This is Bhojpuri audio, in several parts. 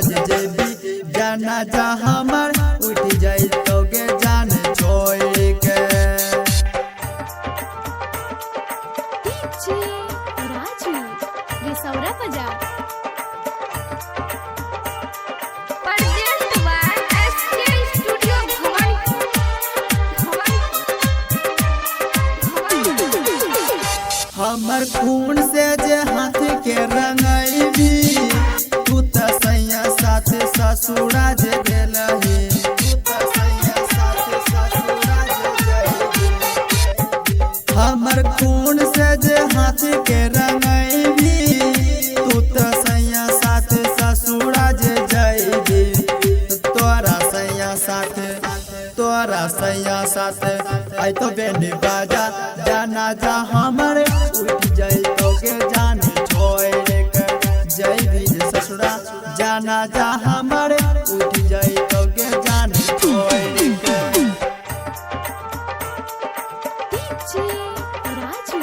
ससुरा जेबी जाना जा हमर उठ जाई तोगे जान छोड़ के। राजू रिसौरा बाजार हमर खून से जे हाथ के रंगैबी तू त सैया साथ ससुरा जे गेलही हमर खून से जे हाथ के रंगैबी तू त सैया साथ ससुरा जे जैबी तोरा सैया साथ आई तो बेनी बाजा जाना जा हमर उठ जाई तोगे जान छोड़ के। जैबी ससुरा जाना जा हमर उठ जाई तोगे जान छोड़ के। राजू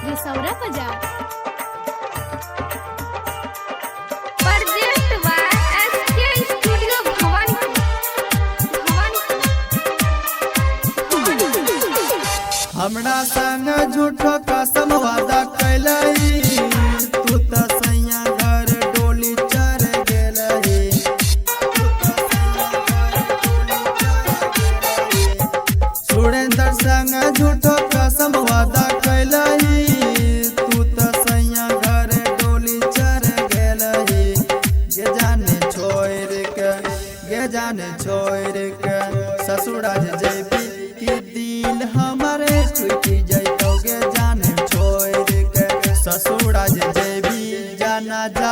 रिसौरा बाजार हमरा संग झूठो कसम वादा कैलही तू त सैया घर डोली चढ़ गेलही सुरेंद्र संग झूठो कसम वादा कैलही तू त सैया घर डोली चढ़ गेलही गे जाने छोड़ के ससुरा जेबी की दिल हमारे टूट जैतोगे जान छोड़ के। ससुरा जेबी जाना जा